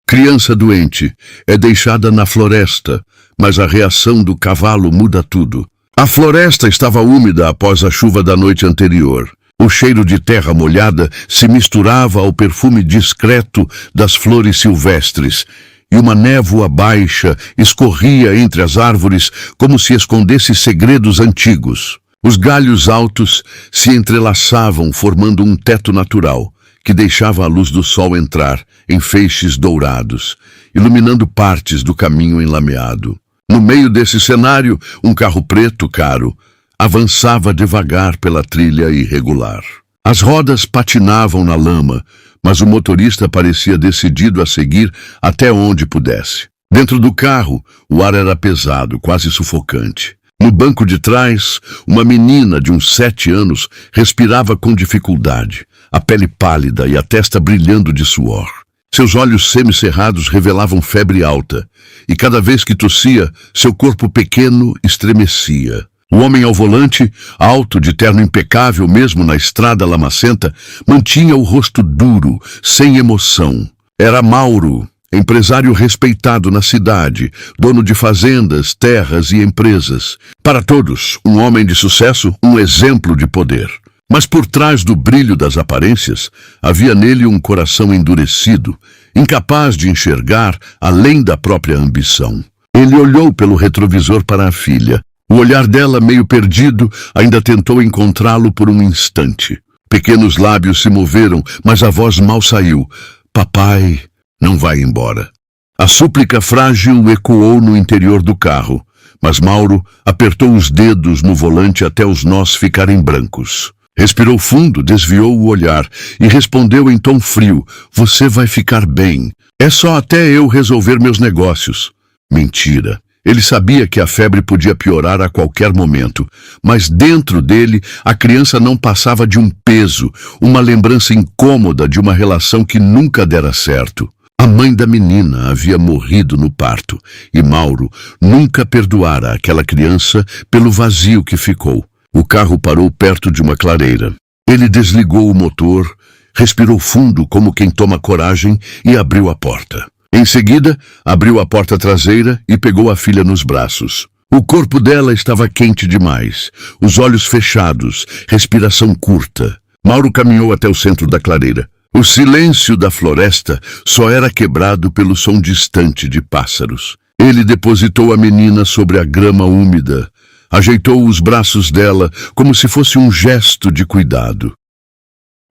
Criança doente é deixada na floresta, mas a reação do cavalo muda tudo. A floresta estava úmida após a chuva da noite anterior. O cheiro de terra molhada se misturava ao perfume discreto das flores silvestres, e uma névoa baixa escorria entre as árvores como se escondesse segredos antigos. Os galhos altos se entrelaçavam formando um teto natural, que deixava a luz do sol entrar em feixes dourados, iluminando partes do caminho enlameado. No meio desse cenário, um carro preto caro avançava devagar pela trilha irregular. As rodas patinavam na lama, mas o motorista parecia decidido a seguir até onde pudesse. Dentro do carro, o ar era pesado, quase sufocante. No banco de trás, uma menina de uns 7 anos respirava com dificuldade, a pele pálida e a testa brilhando de suor. Seus olhos semicerrados revelavam febre alta, e cada vez que tossia, seu corpo pequeno estremecia. O homem ao volante, alto, de terno impecável mesmo na estrada lamacenta, mantinha o rosto duro, sem emoção. Era Mauro, empresário respeitado na cidade, dono de fazendas, terras e empresas. Para todos, um homem de sucesso, um exemplo de poder. Mas por trás do brilho das aparências, havia nele um coração endurecido, incapaz de enxergar além da própria ambição. Ele olhou pelo retrovisor para a filha. O olhar dela, meio perdido, ainda tentou encontrá-lo por um instante. Pequenos lábios se moveram, mas a voz mal saiu. Papai, não vai embora. A súplica frágil ecoou no interior do carro, mas Mauro apertou os dedos no volante até os nós ficarem brancos. Respirou fundo, desviou o olhar e respondeu em tom frio: Você vai ficar bem. É só até eu resolver meus negócios. Mentira. Ele sabia que a febre podia piorar a qualquer momento, mas dentro dele a criança não passava de um peso, uma lembrança incômoda de uma relação que nunca dera certo. A mãe da menina havia morrido no parto, e Mauro nunca perdoara aquela criança pelo vazio que ficou. O carro parou perto de uma clareira. Ele desligou o motor, respirou fundo como quem toma coragem e abriu a porta. Em seguida, abriu a porta traseira e pegou a filha nos braços. O corpo dela estava quente demais, os olhos fechados, respiração curta. Mauro caminhou até o centro da clareira. O silêncio da floresta só era quebrado pelo som distante de pássaros. Ele depositou a menina sobre a grama úmida, ajeitou os braços dela como se fosse um gesto de cuidado.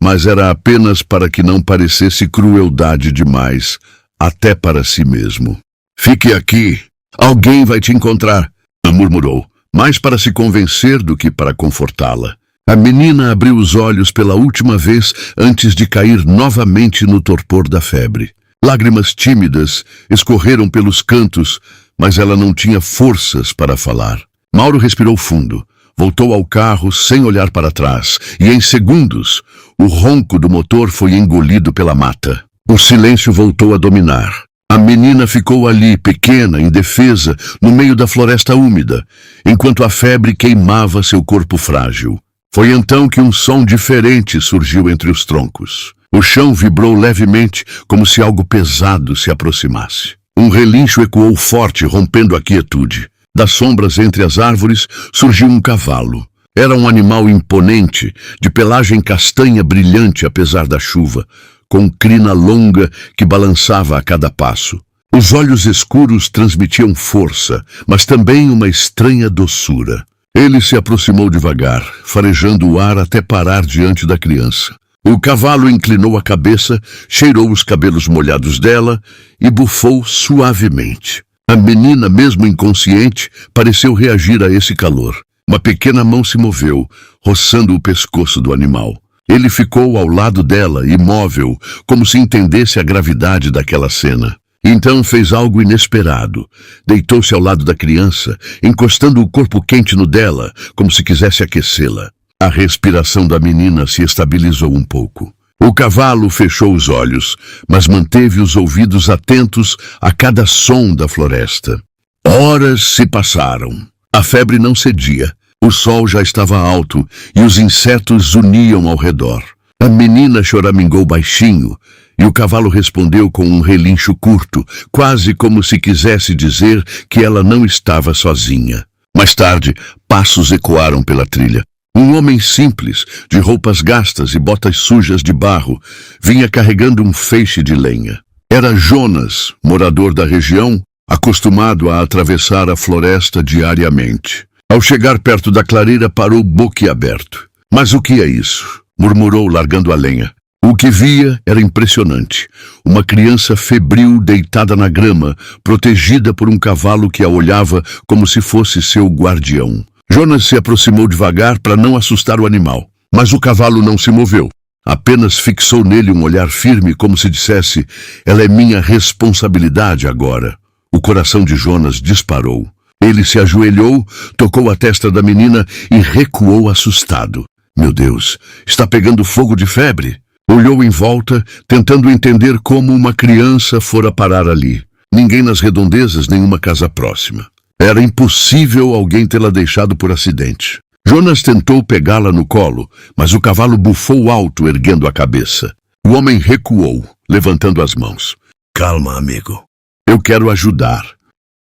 Mas era apenas para que não parecesse crueldade demais, até para si mesmo. Fique aqui, alguém vai te encontrar, murmurou, mais para se convencer do que para confortá-la. A menina abriu os olhos pela última vez antes de cair novamente no torpor da febre. Lágrimas tímidas escorreram pelos cantos, mas ela não tinha forças para falar. Mauro respirou fundo, voltou ao carro sem olhar para trás, e em segundos, o ronco do motor foi engolido pela mata. O silêncio voltou a dominar. A menina ficou ali, pequena, indefesa, no meio da floresta úmida, enquanto a febre queimava seu corpo frágil. Foi então que um som diferente surgiu entre os troncos. O chão vibrou levemente, como se algo pesado se aproximasse. Um relincho ecoou forte, rompendo a quietude. Das sombras entre as árvores surgiu um cavalo. Era um animal imponente, de pelagem castanha brilhante apesar da chuva, com crina longa que balançava a cada passo. Os olhos escuros transmitiam força, mas também uma estranha doçura. Ele se aproximou devagar, farejando o ar até parar diante da criança. O cavalo inclinou a cabeça, cheirou os cabelos molhados dela e bufou suavemente. A menina, mesmo inconsciente, pareceu reagir a esse calor. Uma pequena mão se moveu, roçando o pescoço do animal. Ele ficou ao lado dela, imóvel, como se entendesse a gravidade daquela cena. Então fez algo inesperado. Deitou-se ao lado da criança, encostando o corpo quente no dela, como se quisesse aquecê-la. A respiração da menina se estabilizou um pouco. O cavalo fechou os olhos, mas manteve os ouvidos atentos a cada som da floresta. Horas se passaram. A febre não cedia. O sol já estava alto e os insetos zuniam ao redor. A menina choramingou baixinho E o cavalo respondeu com um relincho curto, quase como se quisesse dizer que ela não estava sozinha. Mais tarde, passos ecoaram pela trilha. Um homem simples, de roupas gastas e botas sujas de barro, vinha carregando um feixe de lenha. Era Jonas, morador da região, acostumado a atravessar a floresta diariamente. Ao chegar perto da clareira, parou boquiaberto. "Mas o que é isso?" murmurou, largando a lenha. O que via era impressionante. Uma criança febril deitada na grama, protegida por um cavalo que a olhava como se fosse seu guardião. Jonas se aproximou devagar para não assustar o animal, mas o cavalo não se moveu. Apenas fixou nele um olhar firme, como se dissesse: "Ela é minha responsabilidade agora." O coração de Jonas disparou. Ele se ajoelhou, tocou a testa da menina e recuou assustado. "Meu Deus, está pegando fogo de febre." Olhou em volta, tentando entender como uma criança fora parar ali. Ninguém nas redondezas, nenhuma casa próxima. Era impossível alguém tê-la deixado por acidente. Jonas tentou pegá-la no colo, mas o cavalo bufou alto, erguendo a cabeça. O homem recuou, levantando as mãos. "Calma, amigo. Eu quero ajudar",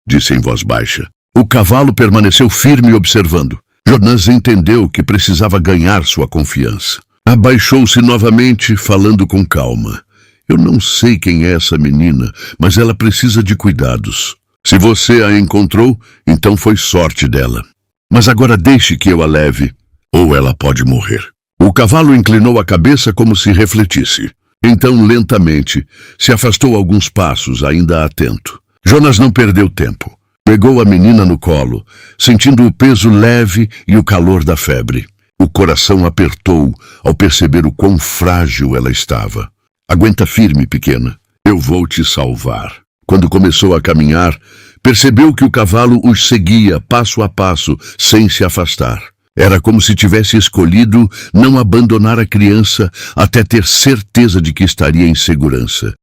disse em voz baixa. O cavalo permaneceu firme, observando. Jonas entendeu que precisava ganhar sua confiança. Abaixou-se novamente, falando com calma. "Eu não sei quem é essa menina, mas ela precisa de cuidados. Se você a encontrou, então foi sorte dela. Mas agora deixe que eu a leve, ou ela pode morrer." O cavalo inclinou a cabeça como se refletisse. Então, lentamente, se afastou alguns passos, ainda atento. Jonas não perdeu tempo. Pegou a menina no colo, sentindo o peso leve e o calor da febre. O coração apertou ao perceber o quão frágil ela estava. "Aguenta firme, pequena. Eu vou te salvar." Quando começou a caminhar, percebeu que o cavalo os seguia passo a passo, sem se afastar. Era como se tivesse escolhido não abandonar a criança até ter certeza de que estaria em segurança.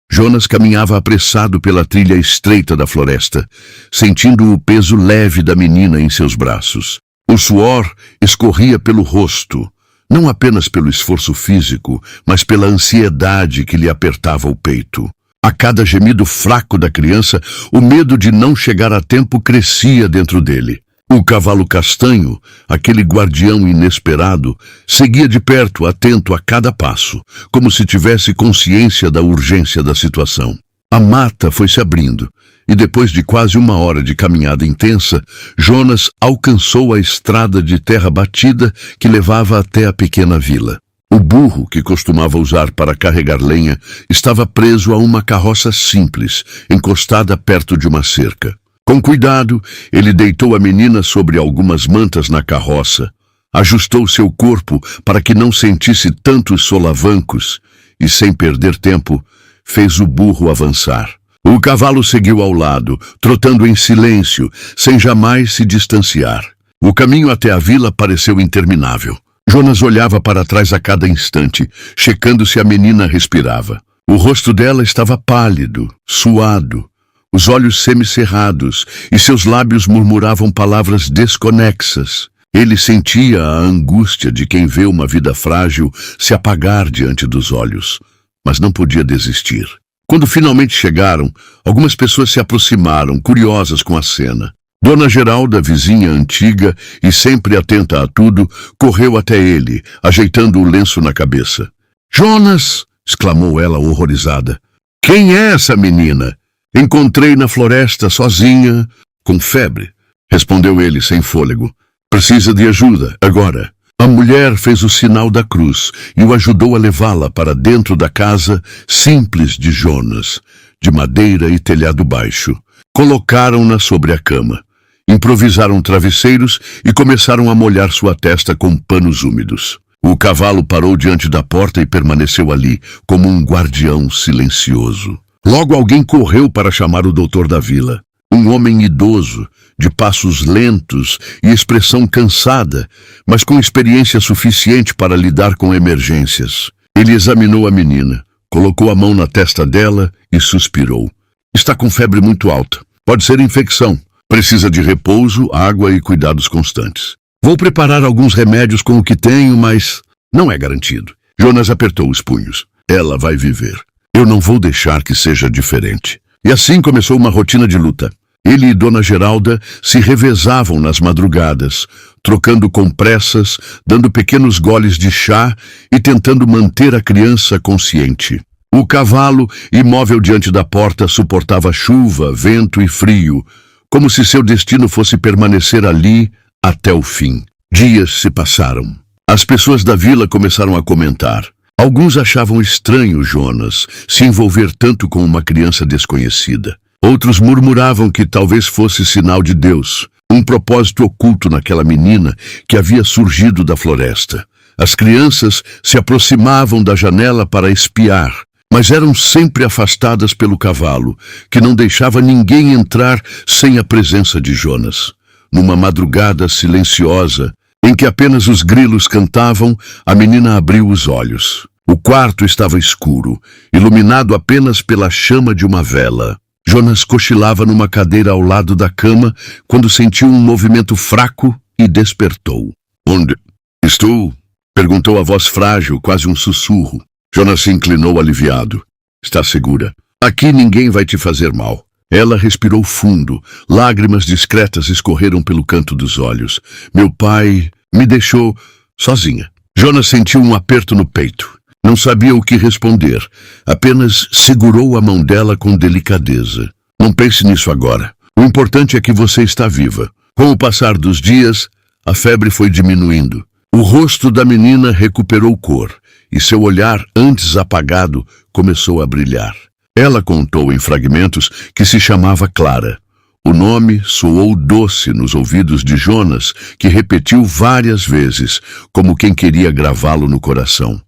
Jonas caminhava apressado pela trilha estreita da floresta, sentindo o peso leve da menina em seus braços. O suor escorria pelo rosto, não apenas pelo esforço físico, mas pela ansiedade que lhe apertava o peito. A cada gemido fraco da criança, o medo de não chegar a tempo crescia dentro dele. O cavalo castanho, aquele guardião inesperado, seguia de perto, atento a cada passo, como se tivesse consciência da urgência da situação. A mata foi se abrindo, e depois de quase 1 hora de caminhada intensa, Jonas alcançou a estrada de terra batida que levava até a pequena vila. O burro, que costumava usar para carregar lenha, estava preso a uma carroça simples, encostada perto de uma cerca. Com cuidado, ele deitou a menina sobre algumas mantas na carroça, ajustou seu corpo para que não sentisse tantos solavancos e, sem perder tempo, fez o burro avançar. O cavalo seguiu ao lado, trotando em silêncio, sem jamais se distanciar. O caminho até a vila pareceu interminável. Jonas olhava para trás a cada instante, checando se a menina respirava. O rosto dela estava pálido, suado, os olhos semicerrados, e seus lábios murmuravam palavras desconexas. Ele sentia a angústia de quem vê uma vida frágil se apagar diante dos olhos, mas não podia desistir. Quando finalmente chegaram, algumas pessoas se aproximaram, curiosas com a cena. Dona Geralda, vizinha antiga e sempre atenta a tudo, correu até ele, ajeitando o lenço na cabeça. "Jonas!" exclamou ela, horrorizada. "Quem é essa menina?" "Encontrei na floresta, sozinha, com febre", respondeu ele sem fôlego. "Precisa de ajuda, agora." A mulher fez o sinal da cruz e o ajudou a levá-la para dentro da casa simples de Jonas, de madeira e telhado baixo. Colocaram-na sobre a cama. Improvisaram travesseiros e começaram a molhar sua testa com panos úmidos. O cavalo parou diante da porta e permaneceu ali, como um guardião silencioso. Logo alguém correu para chamar o doutor da vila. Um homem idoso, de passos lentos e expressão cansada, mas com experiência suficiente para lidar com emergências. Ele examinou a menina, colocou a mão na testa dela e suspirou. "Está com febre muito alta. Pode ser infecção. Precisa de repouso, água e cuidados constantes. Vou preparar alguns remédios com o que tenho, mas não é garantido." Jonas apertou os punhos. Ela vai viver. Eu não vou deixar que seja diferente. E assim começou uma rotina de luta. Ele e Dona Geralda se revezavam nas madrugadas, trocando compressas, dando pequenos goles de chá e tentando manter a criança consciente. O cavalo, imóvel diante da porta, suportava chuva, vento e frio, como se seu destino fosse permanecer ali até o fim. Dias se passaram. As pessoas da vila começaram a comentar. Alguns achavam estranho Jonas se envolver tanto com uma criança desconhecida. Outros murmuravam que talvez fosse sinal de Deus, um propósito oculto naquela menina que havia surgido da floresta. As crianças se aproximavam da janela para espiar, mas eram sempre afastadas pelo cavalo, que não deixava ninguém entrar sem a presença de Jonas. Numa madrugada silenciosa, em que apenas os grilos cantavam, a menina abriu os olhos. O quarto estava escuro, iluminado apenas pela chama de uma vela. Jonas cochilava numa cadeira ao lado da cama quando sentiu um movimento fraco e despertou. "Onde estou?" perguntou a voz frágil, quase um sussurro. Jonas se inclinou aliviado. "Está segura. Aqui ninguém vai te fazer mal." Ela respirou fundo. Lágrimas discretas escorreram pelo canto dos olhos. "Meu pai me deixou sozinha." Jonas sentiu um aperto no peito. Não sabia o que responder. Apenas segurou a mão dela com delicadeza. "Não pense nisso agora. O importante é que você está viva." Com o passar dos dias, a febre foi diminuindo. O rosto da menina recuperou cor e seu olhar, antes apagado, começou a brilhar. Ela contou em fragmentos que se chamava Clara. O nome soou doce nos ouvidos de Jonas, que repetiu várias vezes, como quem queria gravá-lo no coração.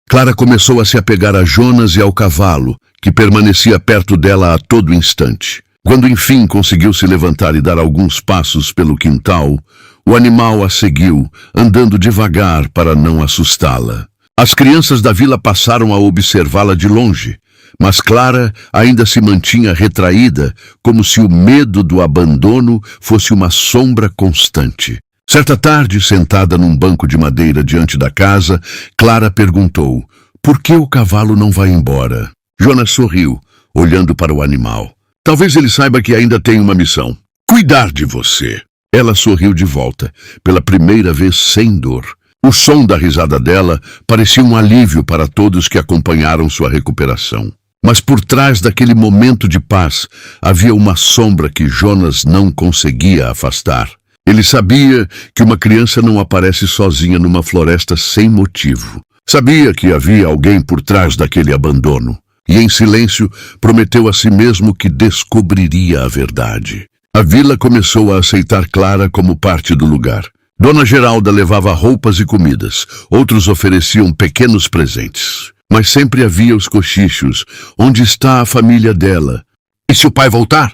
Clara começou a se apegar a Jonas e ao cavalo, que permanecia perto dela a todo instante. Quando enfim conseguiu se levantar e dar alguns passos pelo quintal, o animal a seguiu, andando devagar para não assustá-la. As crianças da vila passaram a observá-la de longe, mas Clara ainda se mantinha retraída, como se o medo do abandono fosse uma sombra constante. Certa tarde, sentada num banco de madeira diante da casa, Clara perguntou: "Por que o cavalo não vai embora?" Jonas sorriu, olhando para o animal. "Talvez ele saiba que ainda tem uma missão: cuidar de você." Ela sorriu de volta, pela primeira vez sem dor. O som da risada dela parecia um alívio para todos que acompanharam sua recuperação. Mas por trás daquele momento de paz havia uma sombra que Jonas não conseguia afastar. Ele sabia que uma criança não aparece sozinha numa floresta sem motivo. Sabia que havia alguém por trás daquele abandono. E em silêncio prometeu a si mesmo que descobriria a verdade. A vila começou a aceitar Clara como parte do lugar. Dona Geralda levava roupas e comidas. Outros ofereciam pequenos presentes. Mas sempre havia os cochichos. Onde está a família dela? E se o pai voltar?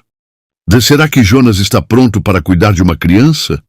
Será que Jonas está pronto para cuidar de uma criança?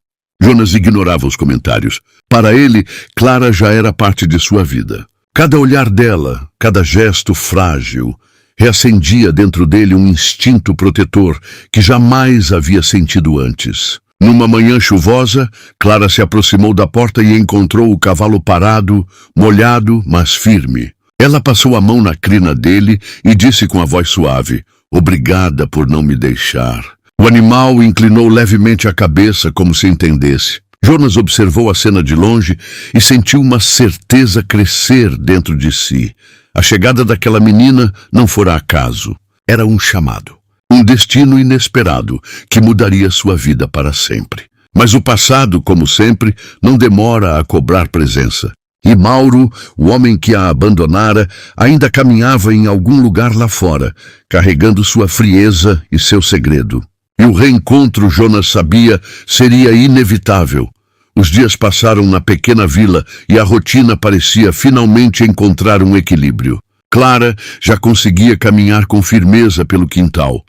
Jonas ignorava os comentários. Para ele, Clara já era parte de sua vida. Cada olhar dela, cada gesto frágil, reacendia dentro dele um instinto protetor que jamais havia sentido antes. Numa manhã chuvosa, Clara se aproximou da porta e encontrou o cavalo parado, molhado, mas firme. Ela passou a mão na crina dele e disse com a voz suave: "Obrigada por não me deixar." O animal inclinou levemente a cabeça como se entendesse. Jonas observou a cena de longe e sentiu uma certeza crescer dentro de si. A chegada daquela menina não fora acaso. Era um chamado. Um destino inesperado que mudaria sua vida para sempre. Mas o passado, como sempre, não demora a cobrar presença. E Mauro, o homem que a abandonara, ainda caminhava em algum lugar lá fora, carregando sua frieza e seu segredo. E o reencontro, Jonas sabia, seria inevitável. Os dias passaram na pequena vila e a rotina parecia finalmente encontrar um equilíbrio. Clara já conseguia caminhar com firmeza pelo quintal.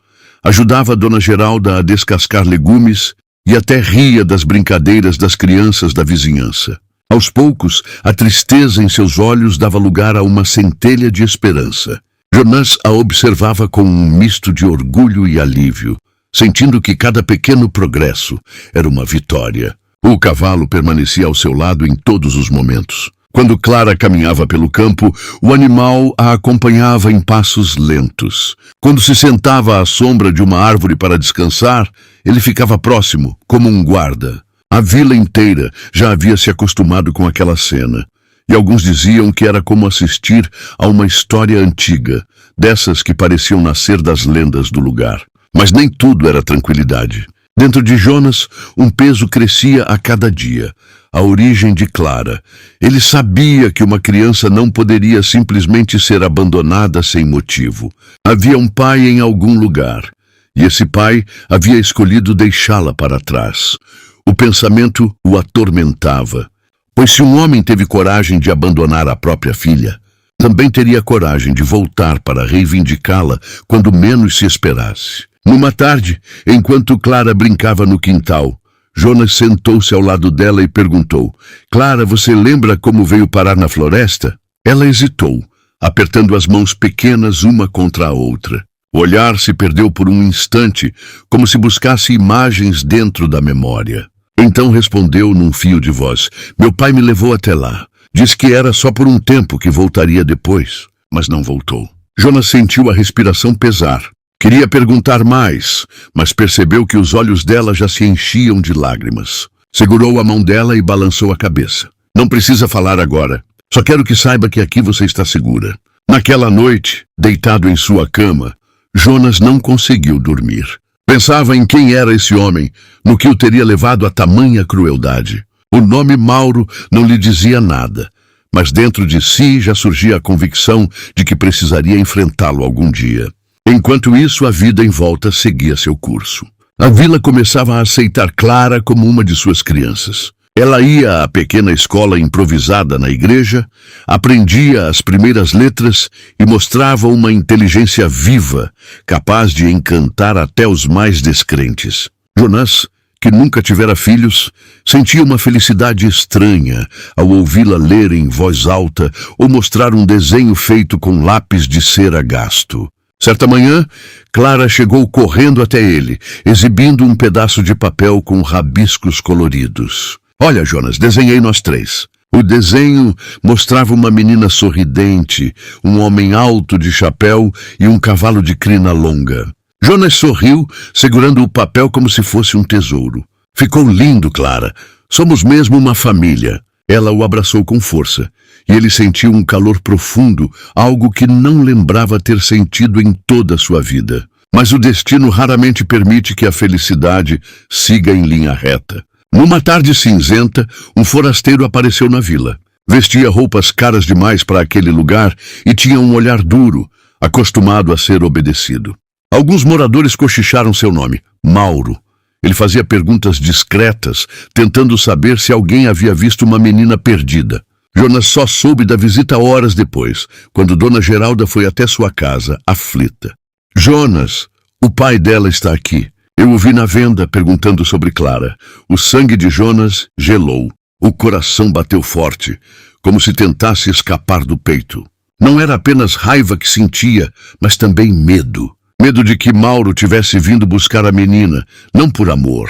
Ajudava a Dona Geralda a descascar legumes e até ria das brincadeiras das crianças da vizinhança. Aos poucos, a tristeza em seus olhos dava lugar a uma centelha de esperança. Jonas a observava com um misto de orgulho e alívio, sentindo que cada pequeno progresso era uma vitória. O cavalo permanecia ao seu lado em todos os momentos. Quando Clara caminhava pelo campo, o animal a acompanhava em passos lentos. Quando se sentava à sombra de uma árvore para descansar, ele ficava próximo, como um guarda. A vila inteira já havia se acostumado com aquela cena, e alguns diziam que era como assistir a uma história antiga, dessas que pareciam nascer das lendas do lugar. Mas nem tudo era tranquilidade. Dentro de Jonas, um peso crescia a cada dia. A origem de Clara. Ele sabia que uma criança não poderia simplesmente ser abandonada sem motivo. Havia um pai em algum lugar, e esse pai havia escolhido deixá-la para trás. O pensamento o atormentava, pois se um homem teve coragem de abandonar a própria filha, também teria coragem de voltar para reivindicá-la quando menos se esperasse. Numa tarde, enquanto Clara brincava no quintal, Jonas sentou-se ao lado dela e perguntou: "Clara, você lembra como veio parar na floresta?" Ela hesitou, apertando as mãos pequenas uma contra a outra. O olhar se perdeu por um instante, como se buscasse imagens dentro da memória. Então respondeu num fio de voz: "Meu pai me levou até lá. Disse que era só por um tempo, que voltaria depois, mas não voltou." Jonas sentiu a respiração pesar. Queria perguntar mais, mas percebeu que os olhos dela já se enchiam de lágrimas. Segurou a mão dela e balançou a cabeça. "Não precisa falar agora. Só quero que saiba que aqui você está segura." Naquela noite, deitado em sua cama, Jonas não conseguiu dormir. Pensava em quem era esse homem, no que o teria levado a tamanha crueldade. O nome Mauro não lhe dizia nada, mas dentro de si já surgia a convicção de que precisaria enfrentá-lo algum dia. Enquanto isso, a vida em volta seguia seu curso. A vila começava a aceitar Clara como uma de suas crianças. Ela ia à pequena escola improvisada na igreja, aprendia as primeiras letras e mostrava uma inteligência viva, capaz de encantar até os mais descrentes. Jonas, que nunca tivera filhos, sentia uma felicidade estranha ao ouvi-la ler em voz alta ou mostrar um desenho feito com lápis de cera gasto. Certa manhã, Clara chegou correndo até ele, exibindo um pedaço de papel com rabiscos coloridos. "Olha, Jonas, desenhei nós três." O desenho mostrava uma menina sorridente, um homem alto de chapéu e um cavalo de crina longa. Jonas sorriu, segurando o papel como se fosse um tesouro. "Ficou lindo, Clara. Somos mesmo uma família." Ela o abraçou com força, e ele sentiu um calor profundo, algo que não lembrava ter sentido em toda a sua vida. Mas o destino raramente permite que a felicidade siga em linha reta. Numa tarde cinzenta, um forasteiro apareceu na vila. Vestia roupas caras demais para aquele lugar e tinha um olhar duro, acostumado a ser obedecido. Alguns moradores cochicharam seu nome, Mauro. Ele fazia perguntas discretas, tentando saber se alguém havia visto uma menina perdida. Jonas só soube da visita horas depois, quando Dona Geralda foi até sua casa, aflita. "Jonas, o pai dela está aqui. Eu o vi na venda perguntando sobre Clara." O sangue de Jonas gelou. O coração bateu forte, como se tentasse escapar do peito. Não era apenas raiva que sentia, mas também medo. Medo de que Mauro tivesse vindo buscar a menina, não por amor,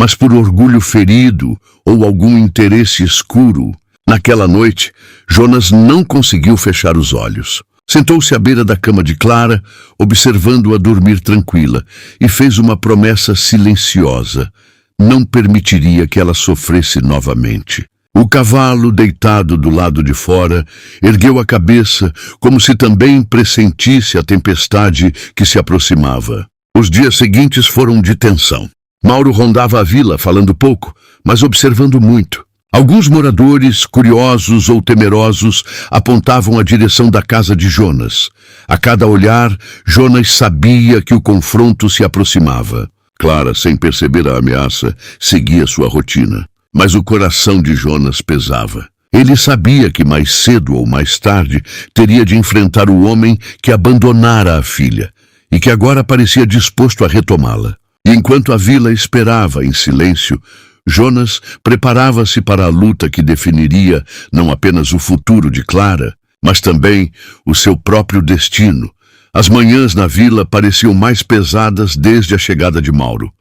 mas por orgulho ferido ou algum interesse escuro. Naquela noite, Jonas não conseguiu fechar os olhos. Sentou-se à beira da cama de Clara, observando-a dormir tranquila, e fez uma promessa silenciosa. Não permitiria que ela sofresse novamente. O cavalo, deitado do lado de fora, ergueu a cabeça, como se também pressentisse a tempestade que se aproximava. Os dias seguintes foram de tensão. Mauro rondava a vila, falando pouco, mas observando muito. Alguns moradores, curiosos ou temerosos, apontavam a direção da casa de Jonas. A cada olhar, Jonas sabia que o confronto se aproximava. Clara, sem perceber a ameaça, seguia sua rotina. Mas o coração de Jonas pesava. Ele sabia que mais cedo ou mais tarde teria de enfrentar o homem que abandonara a filha e que agora parecia disposto a retomá-la. E enquanto a vila esperava em silêncio, Jonas preparava-se para a luta que definiria não apenas o futuro de Clara, mas também o seu próprio destino. As manhãs na vila pareciam mais pesadas desde a chegada de Mauro.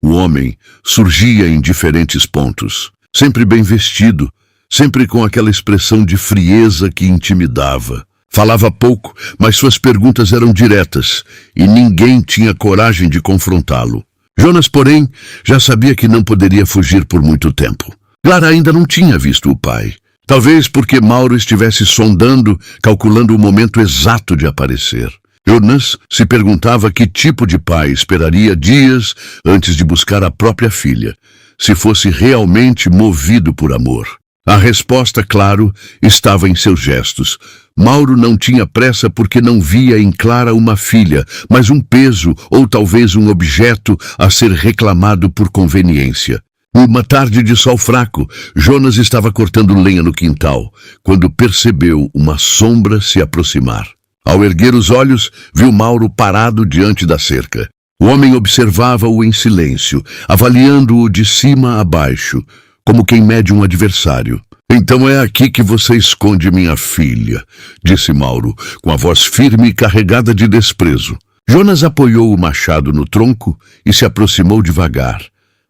O homem surgia em diferentes pontos, sempre bem vestido, sempre com aquela expressão de frieza que intimidava. Falava pouco, mas suas perguntas eram diretas, e ninguém tinha coragem de confrontá-lo. Jonas, porém, já sabia que não poderia fugir por muito tempo. Clara ainda não tinha visto o pai. Talvez porque Mauro estivesse sondando, calculando o momento exato de aparecer. Jonas se perguntava que tipo de pai esperaria dias antes de buscar a própria filha, se fosse realmente movido por amor. A resposta, claro, estava em seus gestos. Mauro não tinha pressa porque não via em Clara uma filha, mas um peso ou talvez um objeto a ser reclamado por conveniência. Uma tarde de sol fraco, Jonas estava cortando lenha no quintal, quando percebeu uma sombra se aproximar. Ao erguer os olhos, viu Mauro parado diante da cerca. O homem observava-o em silêncio, avaliando-o de cima a baixo, como quem mede um adversário. "Então é aqui que você esconde minha filha", disse Mauro, com a voz firme e carregada de desprezo. Jonas apoiou o machado no tronco e se aproximou devagar,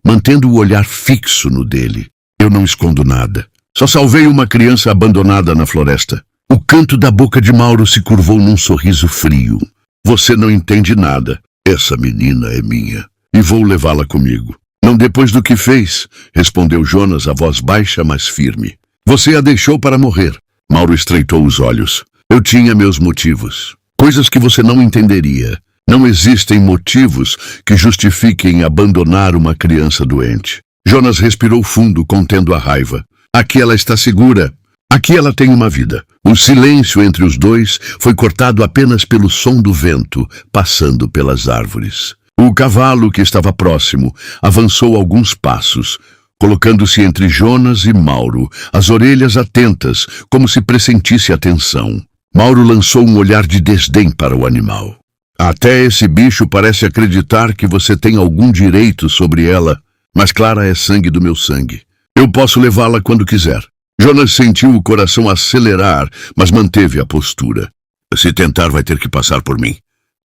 mantendo o olhar fixo no dele. "Eu não escondo nada. Só salvei uma criança abandonada na floresta." O canto da boca de Mauro se curvou num sorriso frio. "Você não entende nada. Essa menina é minha, e vou levá-la comigo." "Não depois do que fez", respondeu Jonas, a voz baixa, mas firme. "Você a deixou para morrer." Mauro estreitou os olhos. "Eu tinha meus motivos. Coisas que você não entenderia. Não existem motivos que justifiquem abandonar uma criança doente." Jonas respirou fundo, contendo a raiva. "Aqui ela está segura. Aqui ela tem uma vida." O silêncio entre os dois foi cortado apenas pelo som do vento passando pelas árvores. O cavalo, que estava próximo, avançou alguns passos, colocando-se entre Jonas e Mauro, as orelhas atentas, como se pressentisse atenção. Mauro lançou um olhar de desdém para o animal. "Até esse bicho parece acreditar que você tem algum direito sobre ela, mas Clara é sangue do meu sangue. Eu posso levá-la quando quiser." Jonas sentiu o coração acelerar, mas manteve a postura. "Se tentar, vai ter que passar por mim."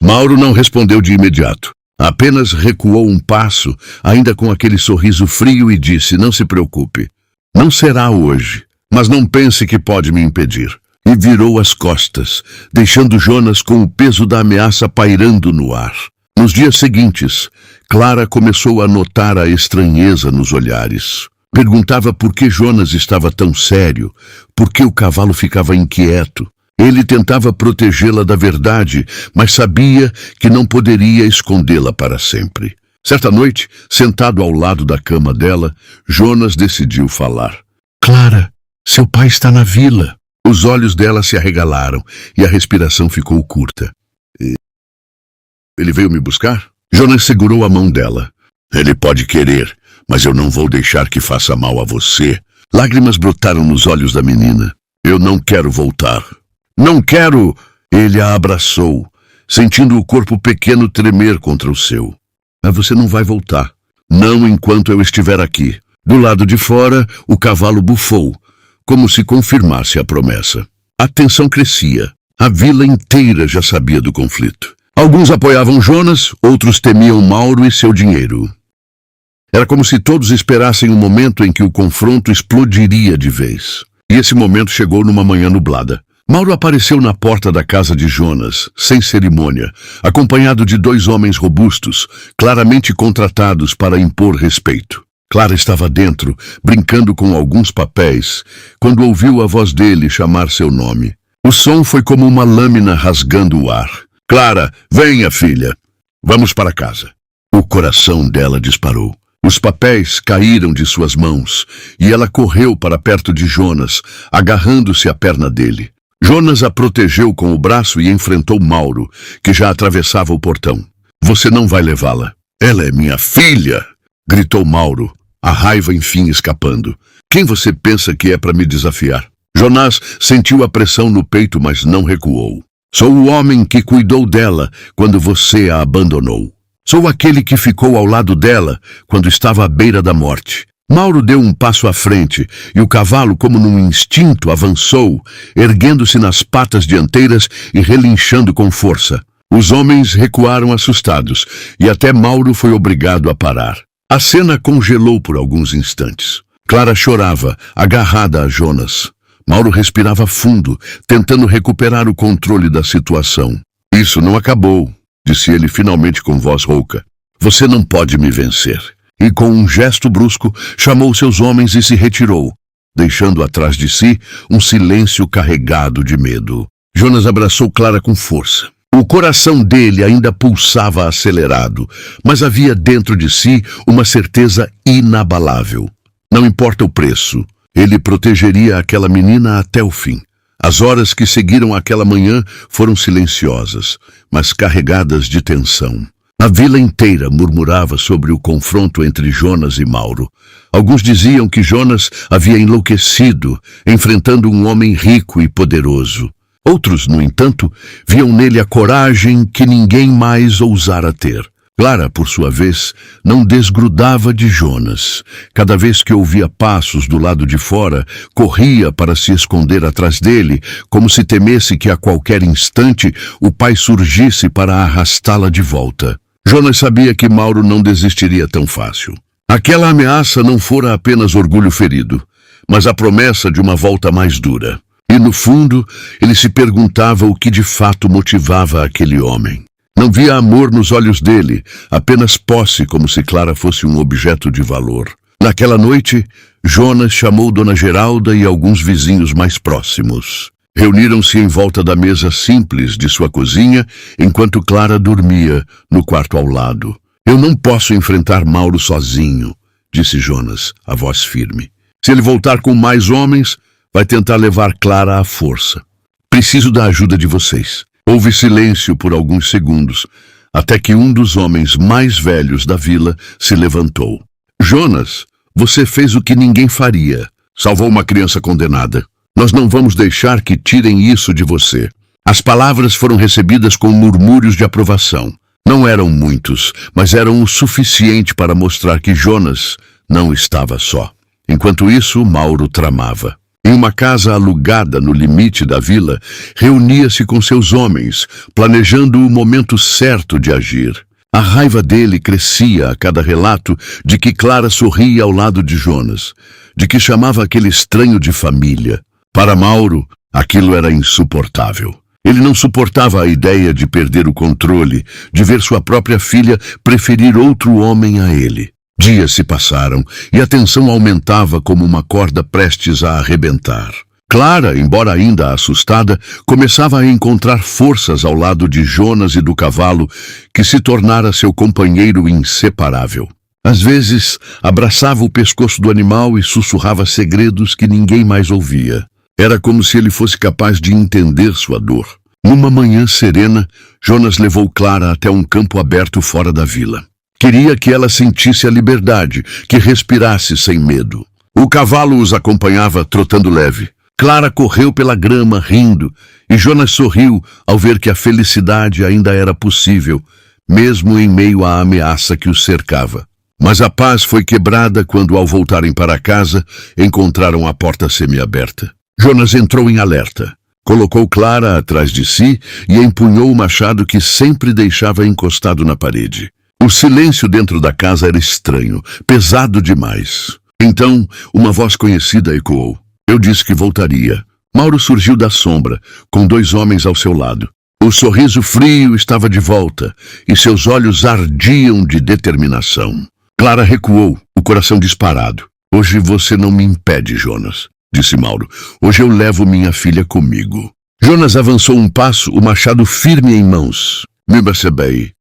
Mauro não respondeu de imediato. Apenas recuou um passo, ainda com aquele sorriso frio, e disse: "Não se preocupe. Não será hoje, mas não pense que pode me impedir." E virou as costas, deixando Jonas com o peso da ameaça pairando no ar. Nos dias seguintes, Clara começou a notar a estranheza nos olhares. Perguntava por que Jonas estava tão sério, por que o cavalo ficava inquieto. Ele tentava protegê-la da verdade, mas sabia que não poderia escondê-la para sempre. Certa noite, sentado ao lado da cama dela, Jonas decidiu falar. "Clara, seu pai está na vila." Os olhos dela se arregalaram e a respiração ficou curta. "Ele veio me buscar?" Jonas segurou a mão dela. "Ele pode querer, mas eu não vou deixar que faça mal a você." Lágrimas brotaram nos olhos da menina. "Eu não quero voltar." "Não quero!" Ele a abraçou, sentindo o corpo pequeno tremer contra o seu. "Mas você não vai voltar. Não enquanto eu estiver aqui." Do lado de fora, o cavalo bufou, como se confirmasse a promessa. A tensão crescia. A vila inteira já sabia do conflito. Alguns apoiavam Jonas, outros temiam Mauro e seu dinheiro. Era como se todos esperassem um momento em que o confronto explodiria de vez. E esse momento chegou numa manhã nublada. Mauro apareceu na porta da casa de Jonas, sem cerimônia, acompanhado de 2 homens robustos, claramente contratados para impor respeito. Clara estava dentro, brincando com alguns papéis, quando ouviu a voz dele chamar seu nome. O som foi como uma lâmina rasgando o ar. "Clara, venha, filha. Vamos para casa." O coração dela disparou. Os papéis caíram de suas mãos e ela correu para perto de Jonas, agarrando-se à perna dele. Jonas a protegeu com o braço e enfrentou Mauro, que já atravessava o portão. "Você não vai levá-la. Ela é minha filha!" gritou Mauro, a raiva enfim escapando. "Quem você pensa que é para me desafiar?" Jonas sentiu a pressão no peito, mas não recuou. "Sou o homem que cuidou dela quando você a abandonou. Sou aquele que ficou ao lado dela quando estava à beira da morte." Mauro deu um passo à frente e o cavalo, como num instinto, avançou, erguendo-se nas patas dianteiras e relinchando com força. Os homens recuaram assustados e até Mauro foi obrigado a parar. A cena congelou por alguns instantes. Clara chorava, agarrada a Jonas. Mauro respirava fundo, tentando recuperar o controle da situação. Isso não acabou, disse ele finalmente com voz rouca. Você não pode me vencer. E com um gesto brusco, chamou seus homens e se retirou, deixando atrás de si um silêncio carregado de medo. Jonas abraçou Clara com força. O coração dele ainda pulsava acelerado, mas havia dentro de si uma certeza inabalável. Não importa o preço, ele protegeria aquela menina até o fim. As horas que seguiram aquela manhã foram silenciosas, mas carregadas de tensão. A vila inteira murmurava sobre o confronto entre Jonas e Mauro. Alguns diziam que Jonas havia enlouquecido, enfrentando um homem rico e poderoso. Outros, no entanto, viam nele a coragem que ninguém mais ousara ter. Clara, por sua vez, não desgrudava de Jonas. Cada vez que ouvia passos do lado de fora, corria para se esconder atrás dele, como se temesse que a qualquer instante o pai surgisse para arrastá-la de volta. Jonas sabia que Mauro não desistiria tão fácil. Aquela ameaça não fora apenas orgulho ferido, mas a promessa de uma volta mais dura. E, no fundo, ele se perguntava o que de fato motivava aquele homem. Não via amor nos olhos dele, apenas posse, como se Clara fosse um objeto de valor. Naquela noite, Jonas chamou Dona Geralda e alguns vizinhos mais próximos. Reuniram-se em volta da mesa simples de sua cozinha, enquanto Clara dormia no quarto ao lado. Eu não posso enfrentar Mauro sozinho, disse Jonas, a voz firme. Se ele voltar com mais homens, vai tentar levar Clara à força. Preciso da ajuda de vocês. Houve silêncio por alguns segundos, até que um dos homens mais velhos da vila se levantou. Jonas, você fez o que ninguém faria. Salvou uma criança condenada. Nós não vamos deixar que tirem isso de você. As palavras foram recebidas com murmúrios de aprovação. Não eram muitos, mas eram o suficiente para mostrar que Jonas não estava só. Enquanto isso, Mauro tramava. Em uma casa alugada no limite da vila, reunia-se com seus homens, planejando o momento certo de agir. A raiva dele crescia a cada relato de que Clara sorria ao lado de Jonas, de que chamava aquele estranho de família. Para Mauro, aquilo era insuportável. Ele não suportava a ideia de perder o controle, de ver sua própria filha preferir outro homem a ele. Dias se passaram e a tensão aumentava como uma corda prestes a arrebentar. Clara, embora ainda assustada, começava a encontrar forças ao lado de Jonas e do cavalo, que se tornara seu companheiro inseparável. Às vezes, abraçava o pescoço do animal e sussurrava segredos que ninguém mais ouvia. Era como se ele fosse capaz de entender sua dor. Numa manhã serena, Jonas levou Clara até um campo aberto fora da vila. Queria que ela sentisse a liberdade, que respirasse sem medo. O cavalo os acompanhava trotando leve. Clara correu pela grama, rindo, e Jonas sorriu ao ver que a felicidade ainda era possível, mesmo em meio à ameaça que os cercava. Mas a paz foi quebrada quando, ao voltarem para casa, encontraram a porta semiaberta. Jonas entrou em alerta. Colocou Clara atrás de si e empunhou o machado que sempre deixava encostado na parede. O silêncio dentro da casa era estranho, pesado demais. Então, uma voz conhecida ecoou. Eu disse que voltaria. Mauro surgiu da sombra, com 2 homens ao seu lado. O sorriso frio estava de volta, e seus olhos ardiam de determinação. Clara recuou, o coração disparado. Hoje você não me impede, Jonas, disse Mauro. Hoje eu levo minha filha comigo. Jonas avançou um passo, o machado firme em mãos. Me percebei.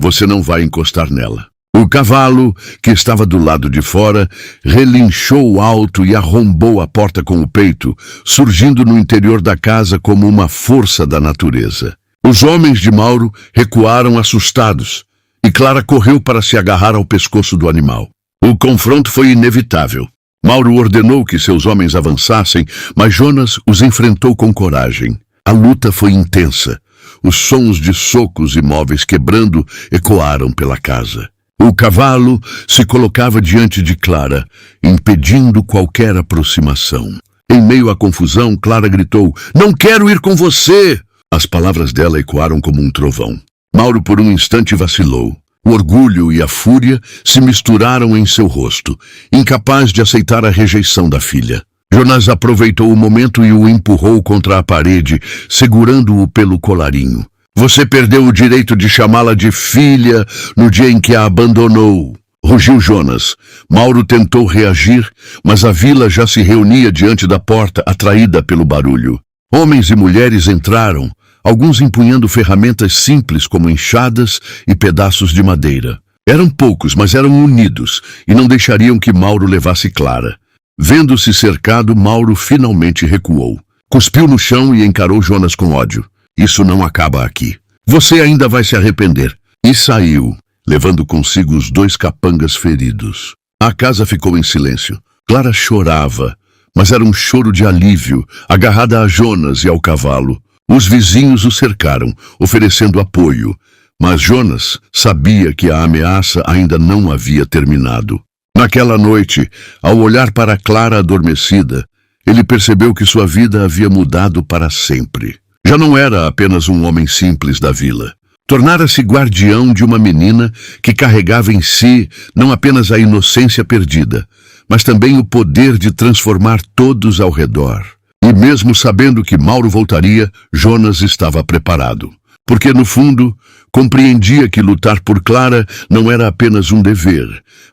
Você não vai encostar nela. O cavalo, que estava do lado de fora, relinchou alto e arrombou a porta com o peito, surgindo no interior da casa como uma força da natureza. Os homens de Mauro recuaram assustados, e Clara correu para se agarrar ao pescoço do animal. O confronto foi inevitável. Mauro ordenou que seus homens avançassem, mas Jonas os enfrentou com coragem. A luta foi intensa. Os sons de socos e móveis quebrando ecoaram pela casa. O cavalo se colocava diante de Clara, impedindo qualquer aproximação. Em meio à confusão, Clara gritou, "Não quero ir com você!" As palavras dela ecoaram como um trovão. Mauro por um instante vacilou. O orgulho e a fúria se misturaram em seu rosto, incapaz de aceitar a rejeição da filha. Jonas aproveitou o momento e o empurrou contra a parede, segurando-o pelo colarinho. Você perdeu o direito de chamá-la de filha no dia em que a abandonou, rugiu Jonas. Mauro tentou reagir, mas a vila já se reunia diante da porta, atraída pelo barulho. Homens e mulheres entraram, alguns empunhando ferramentas simples como enxadas e pedaços de madeira. Eram poucos, mas eram unidos e não deixariam que Mauro levasse Clara. Vendo-se cercado, Mauro finalmente recuou. Cuspiu no chão e encarou Jonas com ódio. Isso não acaba aqui. Você ainda vai se arrepender. E saiu, levando consigo os 2 capangas feridos. A casa ficou em silêncio. Clara chorava, mas era um choro de alívio, agarrada a Jonas e ao cavalo. Os vizinhos o cercaram, oferecendo apoio, mas Jonas sabia que a ameaça ainda não havia terminado. Naquela noite, ao olhar para Clara adormecida, ele percebeu que sua vida havia mudado para sempre. Já não era apenas um homem simples da vila. Tornara-se guardião de uma menina que carregava em si não apenas a inocência perdida, mas também o poder de transformar todos ao redor. E mesmo sabendo que Mauro voltaria, Jonas estava preparado. Porque, no fundo, compreendia que lutar por Clara não era apenas um dever,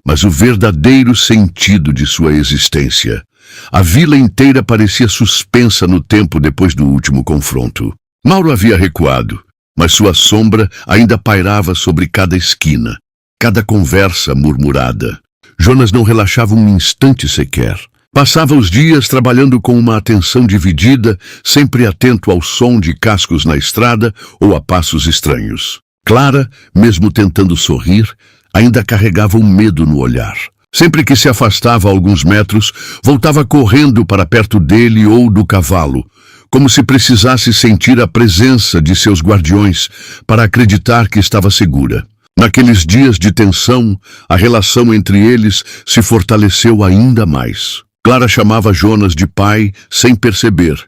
mas o verdadeiro sentido de sua existência. A vila inteira parecia suspensa no tempo depois do último confronto. Mauro havia recuado, mas sua sombra ainda pairava sobre cada esquina, cada conversa murmurada. Jonas não relaxava um instante sequer. Passava os dias trabalhando com uma atenção dividida, sempre atento ao som de cascos na estrada ou a passos estranhos. Clara, mesmo tentando sorrir, ainda carregava um medo no olhar. Sempre que se afastava alguns metros, voltava correndo para perto dele ou do cavalo, como se precisasse sentir a presença de seus guardiões para acreditar que estava segura. Naqueles dias de tensão, a relação entre eles se fortaleceu ainda mais. Clara chamava Jonas de pai sem perceber,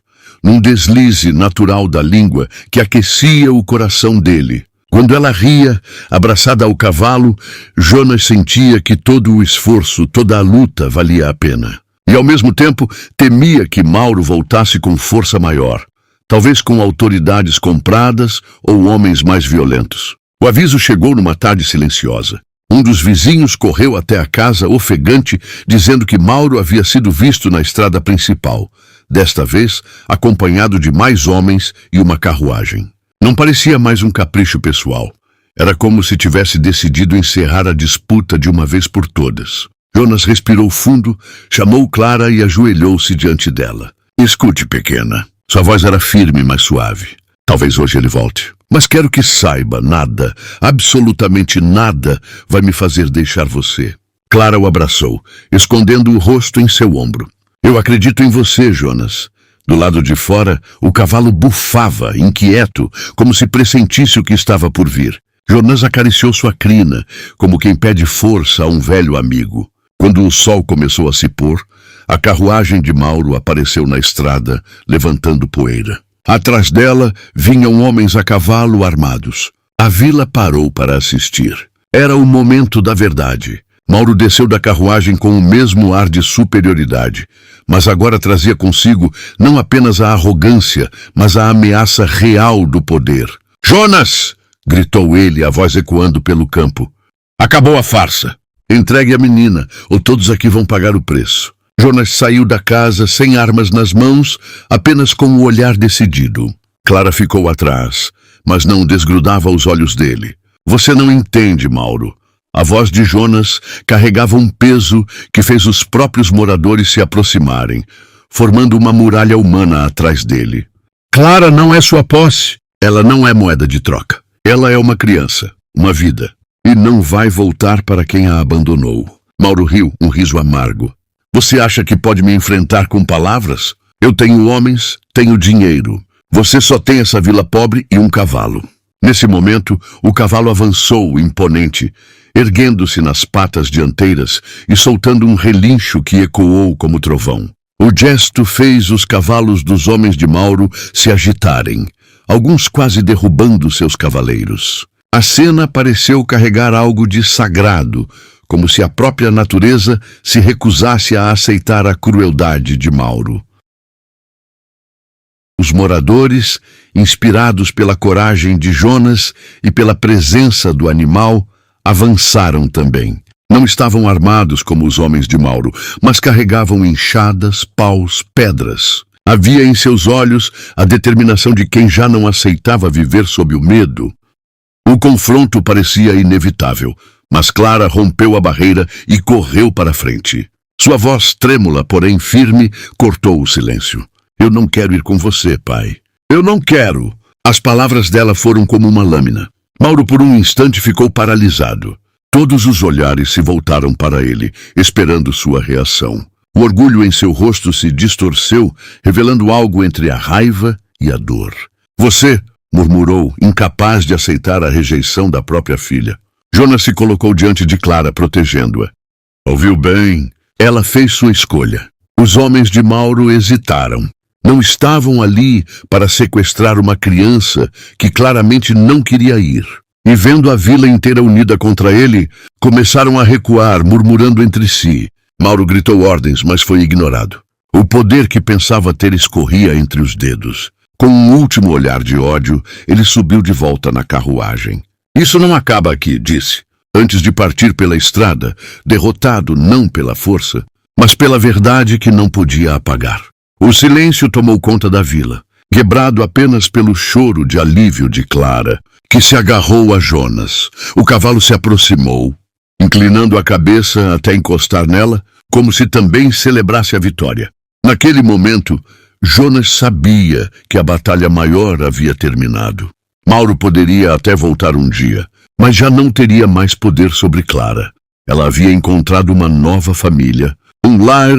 num deslize natural da língua que aquecia o coração dele. Quando ela ria, abraçada ao cavalo, Jonas sentia que todo o esforço, toda a luta valia a pena. E ao mesmo tempo temia que Mauro voltasse com força maior, talvez com autoridades compradas ou homens mais violentos. O aviso chegou numa tarde silenciosa. Um dos vizinhos correu até a casa ofegante, dizendo que Mauro havia sido visto na estrada principal, desta vez acompanhado de mais homens e uma carruagem. Não parecia mais um capricho pessoal. Era como se tivesse decidido encerrar a disputa de uma vez por todas. Jonas respirou fundo, chamou Clara e ajoelhou-se diante dela. Escute, pequena. Sua voz era firme, mas suave. Talvez hoje ele volte. Mas quero que saiba, nada, absolutamente nada, vai me fazer deixar você. Clara o abraçou, escondendo o rosto em seu ombro. Eu acredito em você, Jonas. Do lado de fora, o cavalo bufava, inquieto, como se pressentisse o que estava por vir. Jonas acariciou sua crina, como quem pede força a um velho amigo. Quando o sol começou a se pôr, a carruagem de Mauro apareceu na estrada, levantando poeira. Atrás dela vinham homens a cavalo armados. A vila parou para assistir. Era o momento da verdade. Mauro desceu da carruagem com o mesmo ar de superioridade, mas agora trazia consigo não apenas a arrogância, mas a ameaça real do poder. «Jonas!» gritou ele, a voz ecoando pelo campo. «Acabou a farsa! Entregue a menina, ou todos aqui vão pagar o preço.» Jonas saiu da casa sem armas nas mãos, apenas com o olhar decidido. Clara ficou atrás, mas não desgrudava os olhos dele. «Você não entende, Mauro.» A voz de Jonas carregava um peso que fez os próprios moradores se aproximarem, formando uma muralha humana atrás dele. «Clara não é sua posse. Ela não é moeda de troca. Ela é uma criança, uma vida, e não vai voltar para quem a abandonou.» Mauro riu, um riso amargo. «Você acha que pode me enfrentar com palavras? Eu tenho homens, tenho dinheiro. Você só tem essa vila pobre e um cavalo.» Nesse momento, o cavalo avançou, imponente, erguendo-se nas patas dianteiras e soltando um relincho que ecoou como trovão. O gesto fez os cavalos dos homens de Mauro se agitarem, alguns quase derrubando seus cavaleiros. A cena pareceu carregar algo de sagrado, como se a própria natureza se recusasse a aceitar a crueldade de Mauro. Os moradores, inspirados pela coragem de Jonas e pela presença do animal, avançaram também. Não estavam armados como os homens de Mauro, mas carregavam enxadas, paus, pedras. Havia em seus olhos a determinação de quem já não aceitava viver sob o medo. O confronto parecia inevitável, mas Clara rompeu a barreira e correu para a frente. Sua voz trêmula, porém firme, cortou o silêncio. Eu não quero ir com você, pai. Eu não quero. As palavras dela foram como uma lâmina. Mauro por um instante ficou paralisado. Todos os olhares se voltaram para ele, esperando sua reação. O orgulho em seu rosto se distorceu, revelando algo entre a raiva e a dor. Você, murmurou, incapaz de aceitar a rejeição da própria filha. Jonas se colocou diante de Clara, protegendo-a. Ouviu bem? Ela fez sua escolha. Os homens de Mauro hesitaram. Não estavam ali para sequestrar uma criança que claramente não queria ir. E vendo a vila inteira unida contra ele, começaram a recuar, murmurando entre si. Mauro gritou ordens, mas foi ignorado. O poder que pensava ter escorria entre os dedos. Com um último olhar de ódio, ele subiu de volta na carruagem. Isso não acaba aqui, disse, antes de partir pela estrada, derrotado não pela força, mas pela verdade que não podia apagar. O silêncio tomou conta da vila, quebrado apenas pelo choro de alívio de Clara, que se agarrou a Jonas. O cavalo se aproximou, inclinando a cabeça até encostar nela, como se também celebrasse a vitória. Naquele momento, Jonas sabia que a batalha maior havia terminado. Mauro poderia até voltar um dia, mas já não teria mais poder sobre Clara. Ela havia encontrado uma nova família, um lar,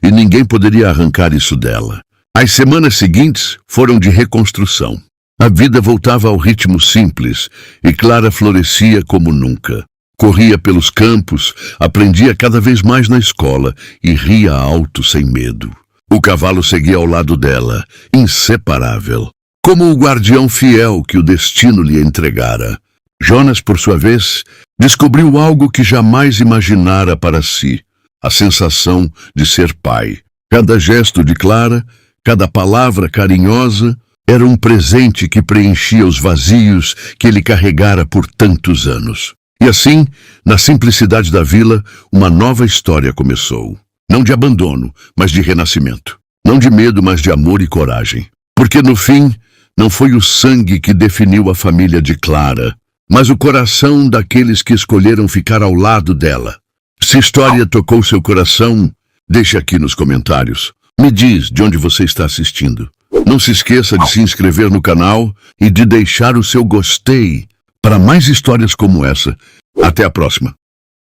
e ninguém poderia arrancar isso dela. As semanas seguintes foram de reconstrução. A vida voltava ao ritmo simples e Clara florescia como nunca. Corria pelos campos, aprendia cada vez mais na escola e ria alto sem medo. O cavalo seguia ao lado dela, inseparável, como o guardião fiel que o destino lhe entregara. Jonas, por sua vez, descobriu algo que jamais imaginara para si, a sensação de ser pai. Cada gesto de Clara, cada palavra carinhosa, era um presente que preenchia os vazios que ele carregara por tantos anos. E assim, na simplicidade da vila, uma nova história começou. Não de abandono, mas de renascimento. Não de medo, mas de amor e coragem. Porque no fim, não foi o sangue que definiu a família de Clara, mas o coração daqueles que escolheram ficar ao lado dela. Se a história tocou seu coração, deixe aqui nos comentários. Me diz de onde você está assistindo. Não se esqueça de se inscrever no canal e de deixar o seu gostei para mais histórias como essa. Até a próxima.